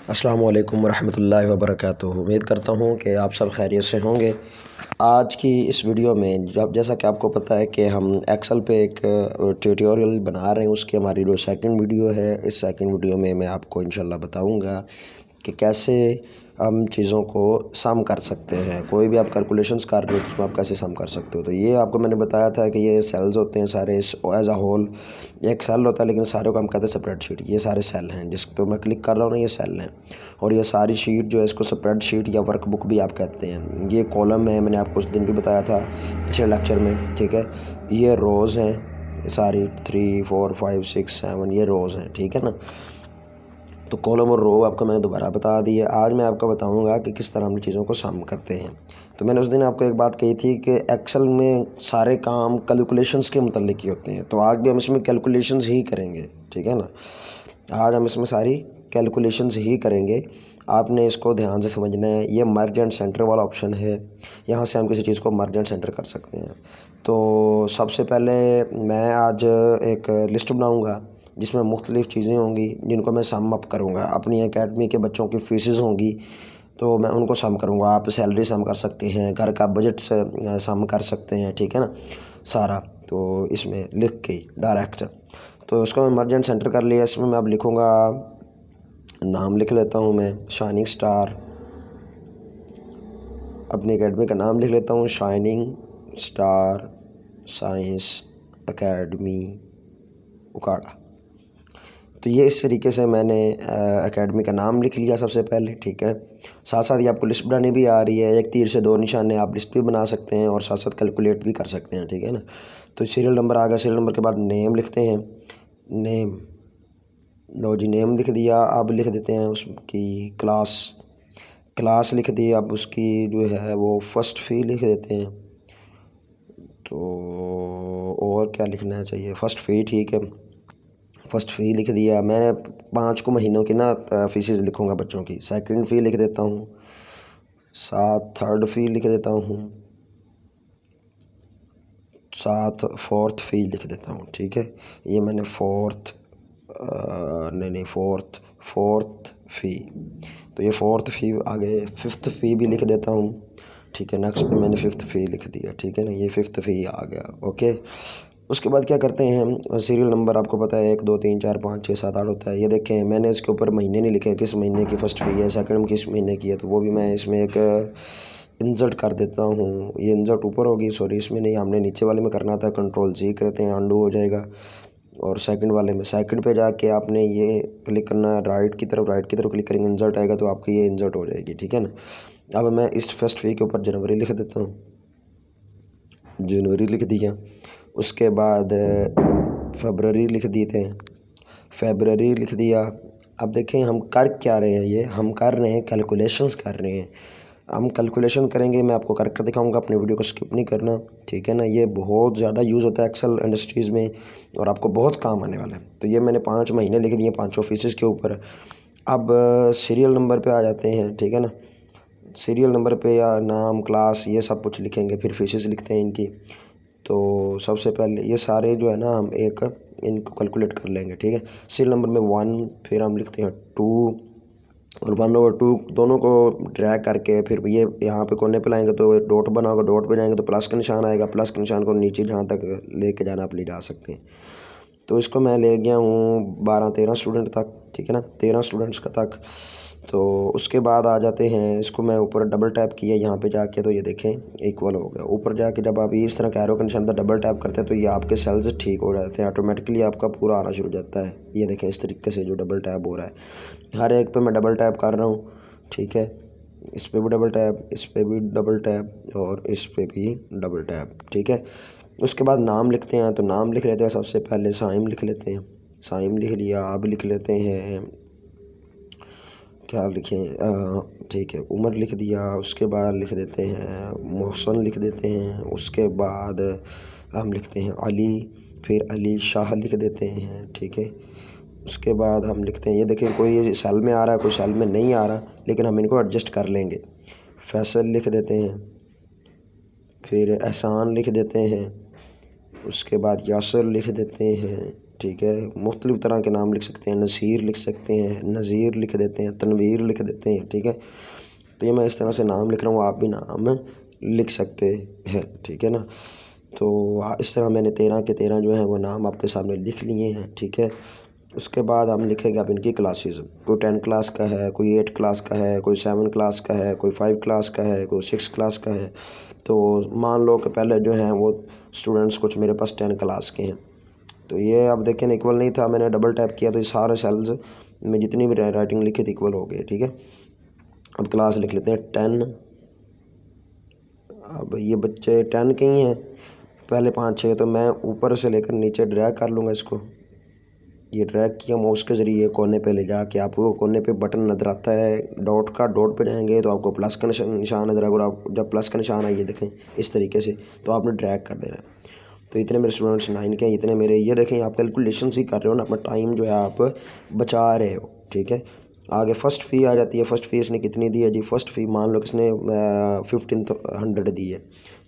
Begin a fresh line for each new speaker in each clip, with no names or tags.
अस्सलाम वालेकुम वरहमतुल्लाहि वबरकातुहू। उम्मीद करता हूँ कि आप सब खैरियत से होंगे। आज की इस वीडियो में जैसा कि आपको पता है कि हम एक्सेल पे एक ट्यूटोरियल बना रहे हैं, उसकी हमारी जो सेकंड वीडियो है, इस सेकंड वीडियो में मैं आपको इंशाल्लाह बताऊंगा कि कैसे हम चीज़ों को सम कर सकते हैं। कोई भी आप कैलकुलेशंस कर रहे हो तो उसमें आप कैसे सम कर सकते हो। तो ये आपको मैंने बताया था कि ये सेल्स होते हैं सारे एज अ होल, एक सेल होता है लेकिन सारे को हम कहते हैं स्प्रेडशीट। ये सारे सेल हैं जिस पे मैं क्लिक कर रहा हूँ ना, ये सेल हैं। और ये सारी शीट जो है इसको स्प्रेडशीट या वर्कबुक भी आप कहते हैं। ये कॉलम है, मैंने आपको उस दिन भी बताया था पिछले लेक्चर में, ठीक है। ये रोज़ हैं सारी 3 4 5 6 7, ये रोज़ हैं, ठीक है ना। तो कॉलम और रो आपको मैंने दोबारा बता दी है। आज मैं आपको बताऊंगा कि किस तरह हम चीज़ों को सम करते हैं। तो मैंने उस दिन आपको एक बात कही थी कि एक्सेल में सारे काम कैलकुलेशंस के मुतल्लिक ही होते हैं, तो आज भी हम इसमें कैलकुलेशंस ही करेंगे, ठीक है ना। आज हम इसमें सारी कैलकुलेशंस ही करेंगे। आपने इसको ध्यान से समझना है। ये मर्ज एंड सेंटर वाला ऑप्शन है, यहाँ से हम किसी चीज़ को मर्ज एंड सेंटर कर सकते हैं। तो सबसे पहले मैं आज एक लिस्ट बनाऊंगा जिसमें मुख्तलिफ़ चीज़ें होंगी जिनको मैं सम अप करूँगा। अपनी एकेडमी के बच्चों की फ़ीसेस होंगी तो मैं उनको सम करूँगा। आप सैलरी सम कर सकते हैं, घर का बजट से सम कर सकते हैं, ठीक है ना, सारा। तो इसमें लिख के डायरेक्ट, तो उसको मैं मर्ज एंड सेंटर कर लिया। इसमें मैं अब लिखूँगा, नाम लिख लेता हूँ मैं शाइनिंग स्टार। अपनी एकेडमी का नाम लिख लेता हूँ शाइनिंग स्टार साइंस एकेडमी उकाड़ा। तो ये इस तरीके से मैंने एकेडमी का नाम लिख लिया सबसे पहले, ठीक है। साथ साथ ये आपको लिस्ट बनानी भी आ रही है, एक तीर से दो निशाने, आप लिस्ट भी बना सकते हैं और साथ साथ कैलकुलेट भी कर सकते हैं, ठीक है ना। तो सीरियल नंबर आ गया, सीरियल नंबर के बाद नेम लिखते हैं। नेम, लो जी, नेम लिख दिया। अब लिख देते हैं उसकी क्लास, क्लास लिख दी। अब उसकी जो है वो फर्स्ट फ़ी लिख देते हैं। तो और क्या लिखना चाहिए, फर्स्ट फ़ी, ठीक है, फर्स्ट फ़ी लिख दिया। मैंने 5 को महीनों की ना फ़ीसेस लिखूँगा बच्चों की। सेकंड फ़ी लिख देता हूँ, साथ थर्ड फ़ी लिख देता हूँ, साथ फोर्थ फ़ी लिख देता हूँ, ठीक है। ये मैंने फोर्थ फ़ी। तो ये फोर्थ फ़ी आगे फिफ्थ फ़ी भी लिख देता हूँ, ठीक है। नेक्स्ट पे मैंने फिफ्थ फ़ी लिख दिया, ठीक है ना, ये फिफ्थ फ़ी आ गया, ओके। उसके बाद क्या करते हैं हम, सीरियल नंबर आपको पता है 1 2 3 4 5 6 7 8 होता है। ये देखें, मैंने इसके ऊपर महीने नहीं लिखे, किस महीने की फ़र्स्ट फ़ी है, सेकंड में किस महीने की है, तो वो भी मैं इसमें एक इंसर्ट कर देता हूँ। ये इंसर्ट ऊपर होगी, सॉरी इसमें नहीं, हमने नीचे वाले में करना था। कंट्रोल जी करते हैं, अंडू हो जाएगा। और सेकंड वाले में, सेकंड पे जाके आपने ये क्लिक करना है राइट की तरफ क्लिक करेंगे, इंसर्ट आएगा तो आपकी ये इंसर्ट हो जाएगी, ठीक है ना। अब मैं इस फर्स्ट फ़ी के ऊपर जनवरी लिख देता हूँ, जनवरी लिख दिया। उसके बाद फरवरी लिख देते हैं, फरवरी लिख दिया। अब देखें हम कर क्या रहे हैं, ये हम कर रहे हैं कैलकुलेशंस कर रहे हैं। हम कैलकुलेशन करेंगे, मैं आपको कर कर दिखाऊंगा, अपने वीडियो को स्किप नहीं करना, ठीक है ना। ये बहुत ज़्यादा यूज़ होता है एक्सेल इंडस्ट्रीज़ में और आपको बहुत काम आने वाला है। तो ये मैंने 5 महीने लिख दिए 5 ऑफिस के ऊपर। अब सीरियल नंबर पे आ जाते हैं, ठीक है ना। सीरियल नंबर पे या नाम, क्लास, ये सब कुछ लिखेंगे, फिर फीसेस लिखते हैं इनकी। तो सबसे पहले ये सारे जो है ना हम एक इनको कैलकुलेट कर लेंगे, ठीक है। सीरियल नंबर में 1, फिर हम लिखते हैं 2 और 1/2 दोनों को ड्रैग करके फिर ये यहाँ पे कोने पे लाएंगे तो डॉट बना होगा, डॉट पे जाएंगे तो प्लस का निशान आएगा, प्लस के निशान को नीचे जहाँ तक लेके जाना आप ले जा सकते हैं। तो इसको मैं ले गया हूँ 12-13 स्टूडेंट तक, ठीक है ना, 13 स्टूडेंट्स का तक। तो उसके बाद आ जाते हैं, इसको मैं ऊपर डबल टैप किया यहाँ पे जाके, तो ये देखें इक्वल हो गया। ऊपर जाके जब आप इस तरह कैरो का निशान डबल टैप करते हैं तो ये आपके सेल्स ठीक हो जाते हैं, ऑटोमेटिकली आपका पूरा आना शुरू हो जाता है। ये देखें इस तरीके से जो डबल टैप हो रहा है, हर एक पे मैं डबल टैप कर रहा हूँ, ठीक है। इस पे भी डबल टैप, इस पे भी डबल टैप और इस पे भी डबल टैप, ठीक है। उसके बाद नाम लिखते हैं, तो नाम लिख लेते हैं सबसे पहले, साइम लिख लेते हैं, साइम लिख लिया। अब लिख लेते हैं, क्या लिखें, ठीक है, उमर लिख दिया। उसके बाद लिख देते हैं मोहसन लिख देते हैं। उसके बाद हम लिखते हैं अली, फिर अली शाह लिख देते हैं, ठीक है। उसके बाद हम लिखते हैं, ये देखें कोई ये सेल में आ रहा है, कोई सेल में नहीं आ रहा, लेकिन हम इनको एडजस्ट कर लेंगे। फैसल लिख देते हैं, फिर एहसान लिख देते हैं। उसके बाद यासर लिख देते हैं, ठीक है। मुख्तलिफ़ तरह के नाम लिख सकते हैं, नसीर लिख सकते हैं, नज़ीर लिख देते हैं, तनवीर लिख देते हैं, ठीक है। तो ये मैं इस तरह से नाम लिख रहा हूँ, आप भी नाम लिख सकते हैं, ठीक है ना। तो इस तरह मैंने 13 के 13 जो हैं वो नाम आपके सामने लिख लिए हैं, ठीक है। उसके बाद हम लिखेंगे अब इनकी क्लासेस। कोई 10 क्लास का है, कोई 8 क्लास का है, कोई 7 क्लास का है, कोई 5 क्लास का है, कोई 6 क्लास का है। तो मान लो कि पहले जो हैं वो स्टूडेंट्स कुछ मेरे पास 10 क्लास के हैं। तो ये अब देखें इक्वल नहीं था, मैंने डबल टैप किया तो ये सारे सेल्स में जितनी भी राइटिंग लिखी थी इक्वल हो गए, ठीक है। अब क्लास लिख लेते हैं 10। अब ये बच्चे 10 के ही हैं, पहले 5 6, तो मैं ऊपर से लेकर नीचे ड्रैग कर लूँगा इसको। ये ड्रैग किया माउस के ज़रिए कोने पे ले जाके, आपको कोने पे बटन नज़र आता है डॉट का, डॉट पे जाएंगे तो आपको प्लस का निशान नज़र आएगा। और आप जब प्लस का निशान आए ये देखें इस तरीके से, तो आपने ड्रैग कर देना है। तो इतने मेरे स्टूडेंट्स 9 के हैं, इतने मेरे, ये देखें आप कैलकुलेशन ही कर रहे हो ना, अपना टाइम जो है आप बचा रहे हो, ठीक है। आगे फ़र्स्ट फ़ी आ जाती है। फ़र्स्ट फ़ी इसने कितनी दी है जी? फ़र्स्ट फ़ी मान लो किसने 1500 दी है,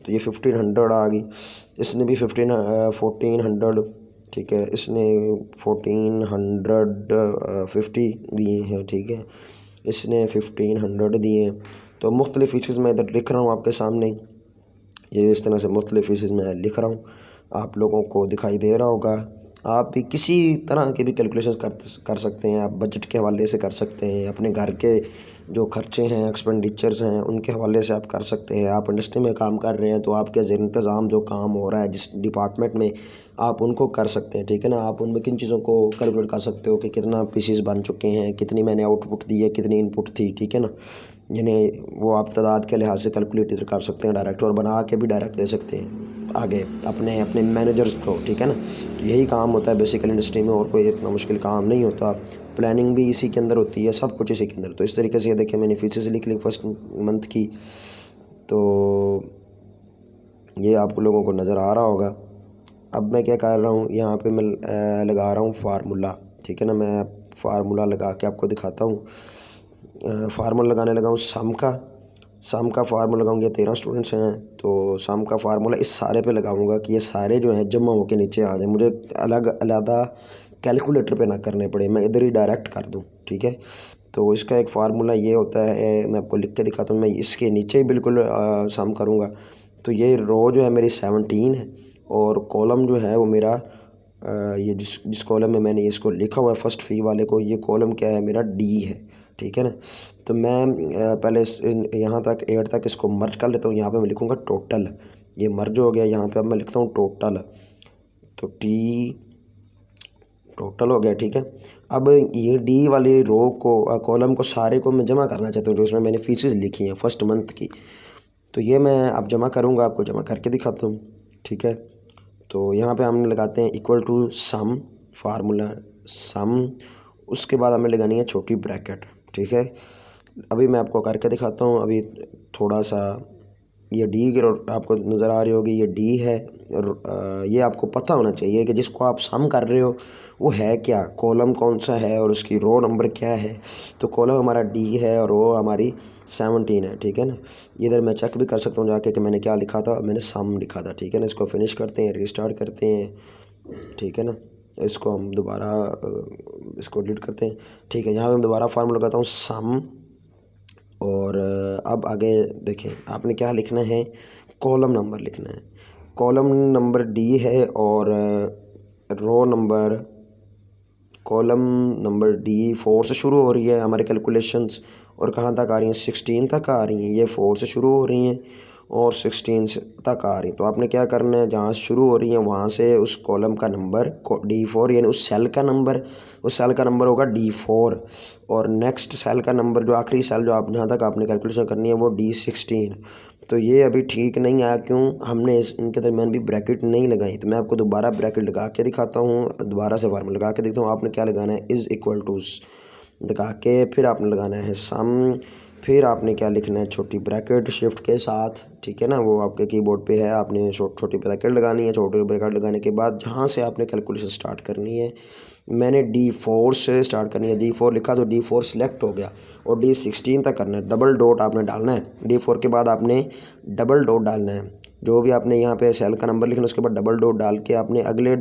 तो ये 1500 आ गई। इसने भी 1400, ठीक है। इसने 1450 दिए हैं, ठीक है। इसने 1500 दिए हैं। तो मुख्तलिफ़ फ़ीचर्स मैं इधर लिख रहा हूँ आपके सामने, ये इस तरह से मुख्तलिफ़ फ़ीचर्स मैं लिख रहा हूँ, आप लोगों को दिखाई दे रहा होगा। आप भी किसी तरह के भी कैलकुलेशंस कर सकते हैं, आप बजट के हवाले से कर सकते हैं, अपने घर के जो खर्चे हैं, एक्सपेंडिचर्स हैं, उनके हवाले से आप कर सकते हैं। आप इंडस्ट्री में काम कर रहे हैं तो आपके ज़ेर इंतज़ाम जो काम हो रहा है जिस डिपार्टमेंट में, आप उनको कर सकते हैं, ठीक है ना। आप उनमें किन चीज़ों को कैलकुलेट कर सकते हो कि कितना पीसीस बन चुके हैं, कितनी मैंने आउटपुट दी है, कितनी इनपुट थी, ठीक है ना। यानी वो आप तादाद के लिहाज से कैलकुलेट इधर कर सकते हैं डायरेक्ट, और बना के भी डायरेक्ट दे सकते हैं आगे अपने अपने मैनेजर्स को, ठीक है ना। तो यही काम होता है बेसिकली इंडस्ट्री में, और कोई इतना मुश्किल काम नहीं होता। प्लानिंग भी इसी के अंदर होती है, सब कुछ इसी के अंदर। तो इस तरीके से ये देखिए मैंने फीसेस लिख ली फर्स्ट मंथ की, तो ये आप लोगों को नज़र आ रहा होगा। अब मैं क्या कर रहा हूँ, यहाँ पे मैं लगा रहा हूँ फार्मूला, ठीक है ना। मैं फार्मूला लगा के आपको दिखाता हूँ। फार्मूला लगाने लगा हूँ सम का फार्मूला लगाऊंगा। 13 स्टूडेंट्स हैं तो सम का फार्मूला इस सारे पे लगाऊंगा कि ये सारे जो हैं जमा होकर नीचे आ जाए, मुझे अलग अलग कैलकुलेटर पे ना करने पड़े, मैं इधर ही डायरेक्ट कर दूं, ठीक है। तो इसका एक फार्मूला ये होता है, मैं आपको लिख के दिखाता हूँ। मैं इसके नीचे ही बिल्कुल सम करूँगा। तो ये रो जो है मेरी 17 है, और कॉलम जो है वो मेरा ये जिस कॉलम में मैंने इसको लिखा हुआ है फर्स्ट फ़ी वाले को, ये कॉलम क्या है मेरा डी है, ठीक है ना। तो मैं पहले यहाँ तक 8 तक इसको मर्ज कर लेता हूँ। यहाँ पे मैं लिखूँगा टोटल, ये मर्ज हो गया। यहाँ पे अब मैं लिखता हूँ टोटल, तो टी टोटल हो गया, ठीक है। अब ये डी वाली रो को कॉलम को सारे को मैं जमा करना चाहता हूँ जो इसमें मैंने फीसेस लिखी हैं फर्स्ट मंथ की। तो ये मैं अब जमा करूँगा, आपको जमा करके दिखाता हूँ, ठीक है। तो यहाँ पे हम लगाते हैं इक्वल टू सम, फार्मूला सम, उसके बाद हमें लगानी है छोटी ब्रैकेट, ठीक है। अभी मैं आपको करके दिखाता हूँ। अभी थोड़ा सा ये डी आपको नज़र आ रही होगी, ये डी है। और ये आपको पता होना चाहिए कि जिसको आप सम कर रहे हो वो है क्या, कॉलम कौन सा है और उसकी रो नंबर क्या है। तो कॉलम हमारा डी है और रो हमारी 17 है, ठीक है ना। इधर मैं चेक भी कर सकता हूँ जाके कि मैंने क्या लिखा था, मैंने सम लिखा था, ठीक है ना। इसको फिनिश करते हैं, रिस्टार्ट करते हैं, ठीक है ना। इसको हम दोबारा इसको डिलीट करते हैं, ठीक है। यहाँ पे मैं दोबारा फार्मूला लगाता हूँ सम, और अब आगे देखें आपने क्या लिखना है, कॉलम नंबर लिखना है। कॉलम नंबर डी है और row number, column number D 4 से शुरू हो रही है हमारे कैलकुलेशंस, और कहाँ तक आ रही हैं, 16 तक आ रही हैं। ये 4 से शुरू हो रही हैं और 16 तक आ रही हैं। तो आपने क्या करना है, जहाँ शुरू हो रही हैं वहाँ से उस कॉलम का नंबर D4, यानी उस सेल का नंबर, उस सेल का नंबर होगा D4, और नेक्स्ट सेल का नंबर जो आखिरी सेल जो आप जहाँ तक आपने कैलकुलेशन करनी है वो D16। तो ये अभी ठीक नहीं आया, क्यों, हमने इनके दरमियान भी ब्रैकेट नहीं लगाई। तो मैं आपको दोबारा ब्रैकेट लगा के दिखाता हूँ, दोबारा से फार्मूला लगा के देखता हूँ। आपने क्या लगाना है, इज़ इक्वल टू लगा के फिर आपने लगाना है सम, फिर आपने क्या लिखना है, छोटी ब्रैकेट शिफ्ट के साथ, ठीक है ना। वो आपके कीबोर्ड पे है, आपने छोटी ब्रैकेट लगानी है। छोटी ब्रैकेट लगाने के बाद जहाँ से आपने कैलकुलेशन स्टार्ट करनी है, मैंने D4 से स्टार्ट करनी है। D4 लिखा तो D4 सिलेक्ट हो गया, और D16 तक करना है। डबल डॉट आपने डालना है, D4 के बाद आपने डबल डॉट डालना है, जो भी आपने यहाँ पे सेल का नंबर लिखना, उसके बाद डबल डॉट डाल के आपने अगले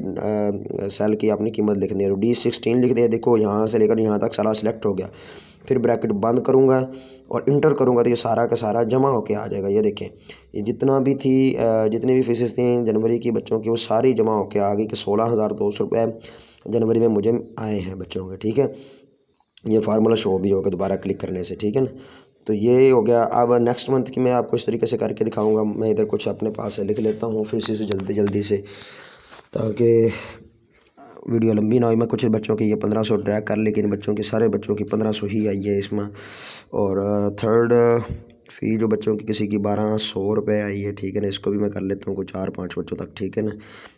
सेल की अपनी कीमत लिखनी है। तो D16 लिख दिया, देखो यहाँ से लेकर यहाँ तक सारा सिलेक्ट हो गया। फिर ब्रैकेट बंद करूँगा और इंटर करूँगा तो ये सारा का सारा जमा होके आ जाएगा। ये देखें, ये जितना भी थी जितनी भी फीसेस थी जनवरी की बच्चों की, वो सारी जमा होके आ गई कि 16,200 रुपये जनवरी में मुझे आए हैं बच्चों के। ठीक है, ये फार्मूला शो भी होगा दोबारा क्लिक करने से। ठीक है ना, तो ये हो गया। अब नेक्स्ट मंथ की मैं आपको इस तरीके से करके दिखाऊंगा। मैं इधर कुछ अपने पास से लिख लेता हूँ फिर से जल्दी से, ताकि वीडियो लंबी ना हो। मैं कुछ बच्चों की ये 1500 ड्रैग कर, लेकिन बच्चों की सारे बच्चों की 1500 ही आई है इसमें। और थर्ड फ़ी जो बच्चों की किसी की 1200 रुपये आई है। ठीक है ना, इसको भी मैं कर लेता हूँ कुछ 4-5 बच्चों तक। ठीक है ना,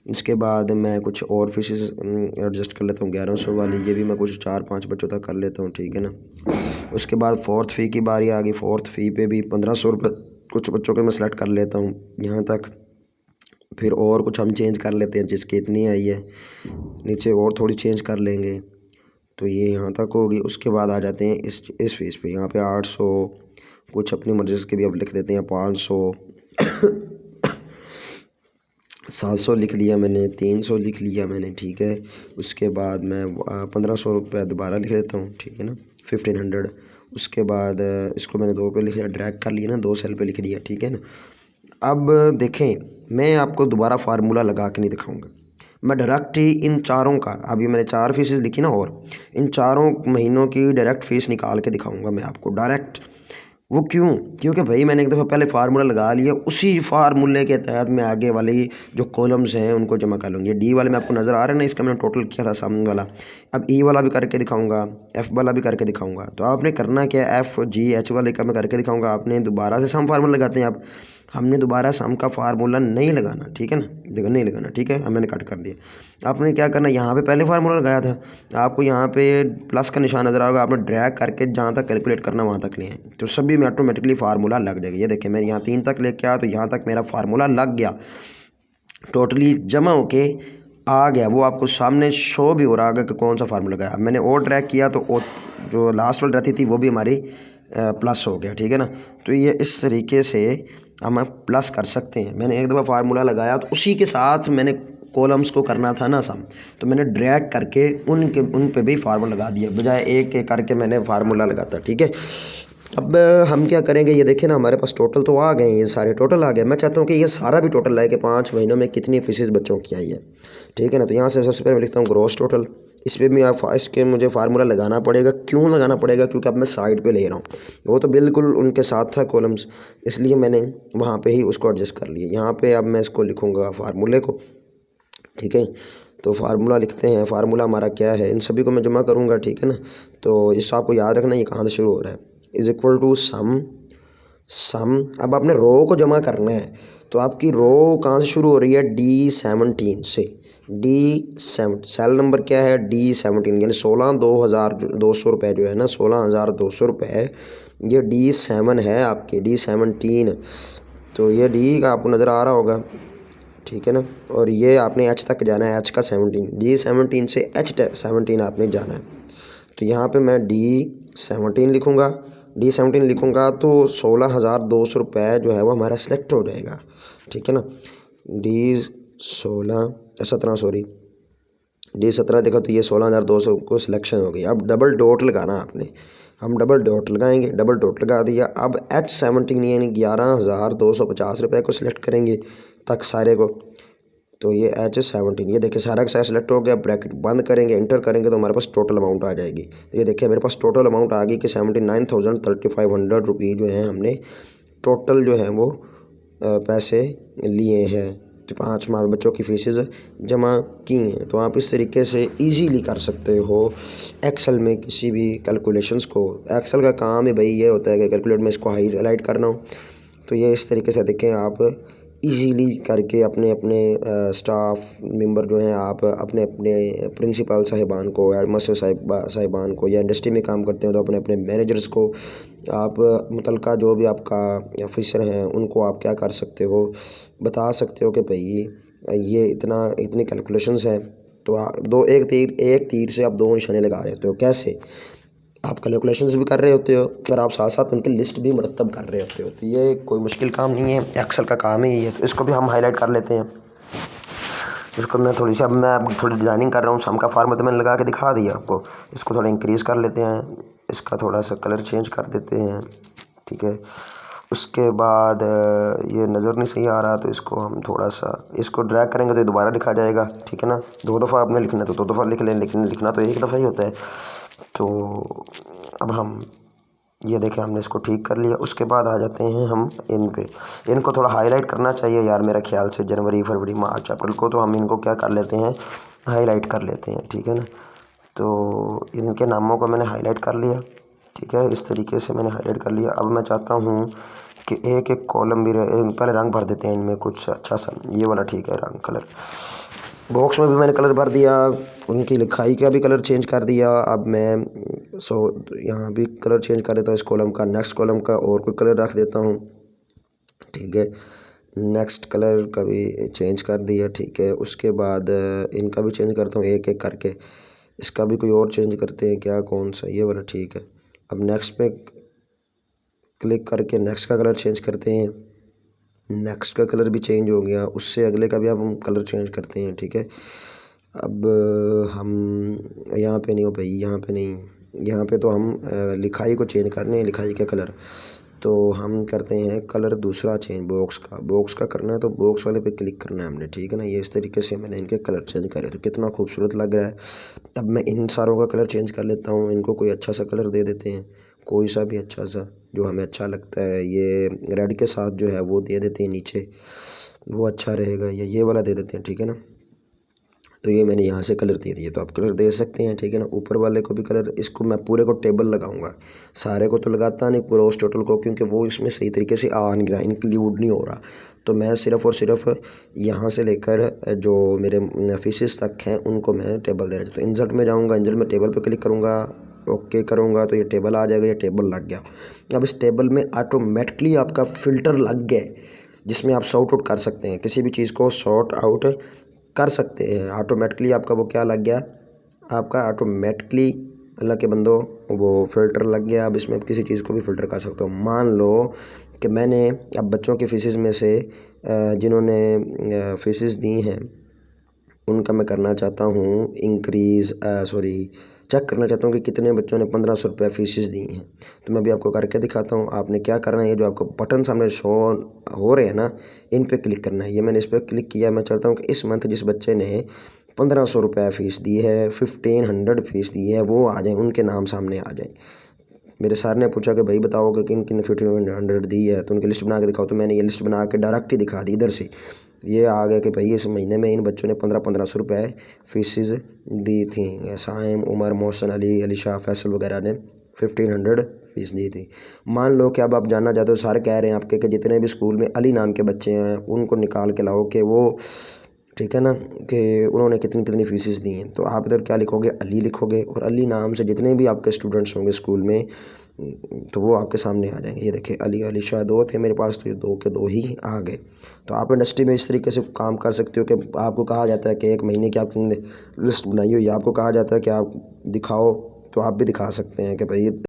इसके बाद मैं कुछ और फीसेस एडजस्ट कर लेता हूँ 1100 वाली, ये भी मैं कुछ 4-5 बच्चों तक कर लेता हूँ। ठीक है ना, उसके बाद फोर्थ फ़ी की बारी आ गई। फोर्थ फ़ी पे भी 1500 रुपये कुछ बच्चों के मैं सेलेक्ट कर लेता हूँ यहाँ तक। फिर और कुछ हम चेंज कर लेते हैं, जिसकी इतनी आई है नीचे और थोड़ी चेंज कर लेंगे, तो ये यहाँ तक होगी। उसके बाद आ जाते हैं इस फीस पे। यहाँ पे 800 कुछ अपनी मर्ज़ी के भी अब लिख देते हैं, 500 700 लिख लिया मैंने, 300 लिख लिया मैंने। ठीक है, उसके बाद मैं 1500 रुपये दोबारा लिख देता हूँ। ठीक है ना, 1500। उसके बाद इसको मैंने 2 पे लिख लिया, ड्रैग कर लिया ना, 2 सेल पे लिख दिया। ठीक है ना, अब देखें, मैं आपको दोबारा फार्मूला लगा के नहीं दिखाऊंगा, मैं डायरेक्ट ही इन चारों का, अभी मैंने 4 फीसेस लिखी ना, और इन चारों महीनों की डायरेक्ट फीस निकाल के दिखाऊंगा मैं आपको डायरेक्ट। वो क्यों? क्योंकि भाई मैंने एक दफ़ा पहले फार्मूला लगा लिया, उसी फार्मूले के तहत मैं आगे वाले जो कॉलम्स हैं उनको जमा कर लूँगी। डी वाले में आपको नज़र आ रहा है ना, इसका मैंने टोटल किया था सामने वाला। अब ई वाला भी करके दिखाऊंगा, एफ़ वाला भी करके दिखाऊंगा। तो आपने करना क्या है, एफ़ जी एच वाले का मैं करके दिखाऊंगा, आपने दोबारा से सम फार्मूला लगाते हैं। अब हमने दोबारा सम का फार्मूला नहीं लगाना। ठीक है ना, देखो नहीं लगाना। ठीक है, अब मैंने कट कर दिया। आपने क्या करना, यहाँ पे पहले फार्मूला लगाया था, आपको यहाँ पे प्लस का निशान नज़र आएगा, आपने ड्रैग करके जहाँ तक कैलकुलेट करना वहाँ तक ले आए, तो सभी में ऑटोमेटिकली फार्मूला लग जाएगा। ये देखिए, मैंने यहाँ 3 तक लेके आया तो यहाँ तक मेरा फार्मूला लग गया, टोटली जमा होके आ गया। वो आपको सामने शो भी हो रहा है कि कौन सा फार्मूला लगाया। मैंने और ड्रैग किया तो जो लास्ट वाली रहती थी वो भी हमारी प्लस हो गया। ठीक है ना, तो ये इस तरीके से हम प्लस कर सकते हैं। मैंने एक दफ़ा फार्मूला लगाया तो उसी के साथ मैंने कॉलम्स को करना था ना सम, तो मैंने ड्रैग करके उन पे भी फार्मूला लगा दिया, बजाय एक एक करके मैंने फार्मूला लगाता। ठीक है, अब हम क्या करेंगे, ये देखें ना, हमारे पास टोटल तो आ गए, ये सारे टोटल आ गए। मैं चाहता हूँ कि ये सारा भी टोटल लाए कि 5 महीनों में कितनी फीसेस बच्चों की आई है। ठीक है ना, तो यहाँ से सबसे पहले मैं लिखता हूँ ग्रॉस टोटल। इस पर भी आप इसके मुझे फार्मूला लगाना पड़ेगा। क्यों लगाना पड़ेगा? क्योंकि अब मैं साइड पे ले रहा हूँ, वो तो बिल्कुल उनके साथ था कॉलम्स, इसलिए मैंने वहाँ पे ही उसको एडजस्ट कर लिया। यहाँ पे अब मैं इसको लिखूँगा फार्मूले को। ठीक है, तो फार्मूला लिखते हैं। फार्मूला हमारा क्या है, इन सभी को मैं जमा करूँगा। ठीक है ना, तो इस आपको याद रखना ये कहाँ से शुरू हो रहा है, इज़ इक्वल टू सम। अब आपने रो को जमा करना है, तो आपकी रो कहाँ से शुरू हो रही है, D17 से। D7 सेल नंबर क्या है, D17, यानी 16,200 रुपये जो है ना, 16,200 रुपये, ये D7 है आपकी, D17। तो ये डी का आपको नज़र आ रहा होगा। ठीक है ना, और ये आपने एच तक जाना है, एच का 17, D17 से H17 आपने जाना है। तो यहाँ पे मैं D17 लिखूँगा, D17 लिखूँगा तो 16,200 रुपये जो है वो हमारा सेलेक्ट हो जाएगा। ठीक है ना, D17 देखा तो ये 16,200 को सिलेक्शन हो गई। अब डबल डॉट लगाना आपने, हम डबल डॉट लगाएंगे, डबल डॉट लगा दिया। अब H17 यानी 11,250 रुपये को सिलेक्ट करेंगे तक सारे को, तो ये H17, ये देखिए सारा का सारा सेलेक्ट हो गया। ब्रैकेट बंद करेंगे, इंटर करेंगे तो हमारे पास टोटल अमाउंट आ जाएगी। तो ये देखिए मेरे पास टोटल अमाउंट आ गई कि 79,3500 रुपये जो हैं हमने टोटल जो है वो पैसे लिए हैं, तो 5 माह बच्चों की फीसेस जमा की हैं। तो आप इस तरीके से इजीली कर सकते हो एक्सेल में किसी भी कैलकुलेशंस को। एक्सेल का काम है भाई ये होता है कि कैलकुलेट में इसको हाईलाइट करना हो, तो ये इस तरीके से देखें आप इजीली करके अपने अपने स्टाफ मेंबर जो हैं, आप अपने अपने प्रिंसिपल साहिबान को, हेडमास्टर साहिबान को, या इंडस्ट्री में काम करते हैं तो अपने अपने मैनेजर्स को, आप मुतलका जो भी आपका ऑफिसर हैं उनको आप क्या कर सकते हो, बता सकते हो कि भाई ये इतनी कैलकुलेशंस हैं। तो एक तीर से आप 2 निशाने लगा रहे हो। तो कैसे, आप कैलकुलेशंस भी कर रहे होते हो और आप साथ साथ उनकी लिस्ट भी मुरतब कर रहे होते हो। तो ये कोई मुश्किल काम नहीं है, एक्सेल का काम ही है। तो इसको भी हम हाईलाइट कर लेते हैं। इसको मैं थोड़ी सी, अब मैं थोड़ी डिज़ाइनिंग कर रहा हूँ, सम का फार्मूला तो मैंने लगा के दिखा दिया आपको। इसको थोड़ा इंक्रीज़ कर लेते हैं, इसका थोड़ा सा कलर चेंज कर देते हैं, ठीक है। उसके बाद ये नज़र नहीं सही आ रहा, तो इसको हम थोड़ा सा इसको ड्रैग करेंगे तो ये दोबारा लिखा जाएगा, ठीक है ना। 2 दफ़ा आपने लिखना है तो 2 दफ़ा लिख लें, लेकिन लिखना तो एक दफ़ा ही होता है। तो अब हम ये देखें, हमने इसको ठीक कर लिया। उसके बाद आ जाते हैं हम इन पे। इनको थोड़ा हाईलाइट करना चाहिए यार, मेरा ख्याल से जनवरी फरवरी मार्च अप्रैल को तो हम इनको क्या कर लेते हैं, हाईलाइट कर लेते हैं, ठीक है ना। तो इनके नामों को मैंने हाईलाइट कर लिया, ठीक है। इस तरीके से मैंने हाईलाइट कर लिया। अब मैं चाहता हूँ कि एक एक कॉलम भी पहले रंग भर देते हैं इनमें कुछ अच्छा सा, ये वाला ठीक है रंग कलर। बॉक्स में भी मैंने कलर भर दिया, उनकी लिखाई का भी कलर चेंज कर दिया। अब मैं यहाँ भी कलर चेंज कर देता हूँ, इस कॉलम का, नेक्स्ट कॉलम का और कोई कलर रख देता हूँ, ठीक है। नेक्स्ट कलर का भी चेंज कर दिया, ठीक है। उसके बाद इनका भी चेंज करता हूँ एक एक करके। इसका भी कोई और चेंज करते हैं क्या, कौन सा, ये वाला, ठीक है। अब नेक्स्ट पे क्लिक करके नेक्स्ट का कलर चेंज करते हैं। नेक्स्ट का कलर भी चेंज हो गया, उससे अगले का भी अब हम कलर चेंज करते हैं, ठीक है। अब हम यहाँ पे नहीं हो भाई, यहाँ पे नहीं, यहाँ पे तो हम लिखाई को चेंज करने हैं, लिखाई का कलर। तो हम करते हैं कलर दूसरा चेंज, बॉक्स का करना है तो बॉक्स वाले पे क्लिक करना है हमने, ठीक है ना। ये इस तरीके से मैंने इनके कलर चेंज करे तो कितना खूबसूरत लग रहा है। अब मैं इन सारों का कलर चेंज कर लेता हूँ, इनको कोई अच्छा सा कलर दे देते हैं, कोई सा भी अच्छा सा जो हमें अच्छा लगता है। ये रेड के साथ जो है वो दे देते हैं नीचे, वो अच्छा रहेगा, या ये वाला दे देते हैं, ठीक है ना। तो ये मैंने यहाँ से कलर दे दिए, तो आप कलर दे सकते हैं, ठीक है ना। ऊपर वाले को भी कलर, इसको मैं पूरे को टेबल लगाऊंगा, सारे को तो लगाता नहीं पूरा उस टोटल को, क्योंकि वो इसमें सही तरीके से आ नहीं रहा, इंक्लूड नहीं हो रहा। तो मैं सिर्फ़ और सिर्फ यहाँ से लेकर जो मेरे फीसेस तक हैं उनको मैं टेबल दे रहा हूँ। तो इंसर्ट में जाऊँगा, इंसर्ट में टेबल पर क्लिक करूँगा, ओके करूँगा तो ये टेबल आ जाएगा, ये टेबल लग गया। अब इस टेबल में ऑटोमेटिकली आपका फ़िल्टर लग गया, जिसमें आप सॉर्ट आउट कर सकते हैं, किसी भी चीज़ को सॉर्ट आउट कर सकते हैं। ऑटोमेटिकली आपका वो क्या लग गया, आपका ऑटोमेटिकली, अल्लाह के बंदो, वो फ़िल्टर लग गया। अब इसमें किसी चीज़ को भी फ़िल्टर कर सकते हो। मान लो कि मैंने अब बच्चों के फ़ीसेस में से जिन्होंने फ़ीसेस दी हैं उनका मैं करना चाहता हूँ इंक्रीज़, चेक करना चाहता हूँ कि कितने बच्चों ने 1500 रुपये फ़ीसेस दी हैं। तो मैं भी आपको करके दिखाता हूँ। आपने क्या करना है, ये जो आपको बटन सामने शो हो रहे हैं ना, इन पे क्लिक करना है। ये मैंने इस पर क्लिक किया। मैं चाहता हूँ कि इस मंथ जिस बच्चे ने 1500 रुपये फ़ीस दी है, 1500 फ़ीस दी है, वो आ जाए, उनके नाम सामने आ जाए। मेरे सर ने पूछा कि भाई बताओ कि किन किन 1500 दी है, तो उनकी लिस्ट बना के दिखाओ। तो मैंने ये लिस्ट बना के डायरेक्ट ही दिखा दी इधर से। ये आ गया कि भाई इस महीने में इन बच्चों ने 1500 रुपये फ़ीसेस दी थी। साइम, उमर, मोहसन अली, अलीशा, फैसल वगैरह ने 1500 फ़ीस दी थी। मान लो कि अब आप जानना चाहते हो, सारे कह रहे हैं आपके कि जितने भी स्कूल में अली नाम के बच्चे हैं उनको निकाल के लाओ कि वो, ठीक है ना, कि उन्होंने कितनी कितनी फ़ीसेस दी हैं। तो आप इधर क्या लिखोगे, अली लिखोगे, और अली नाम से जितने भी आपके स्टूडेंट्स होंगे स्कूल में तो वो आपके सामने आ जाएंगे। ये देखिए अली, अली शाह 2 थे मेरे पास, तो ये 2 के 2 ही आ गए। तो आप इंडस्ट्री में इस तरीके से काम कर सकते हो कि आपको कहा जाता है कि एक महीने की आपने लिस्ट बनाई हुई है, आपको कहा जाता है कि आप दिखाओ, तो आप भी दिखा सकते हैं कि भाई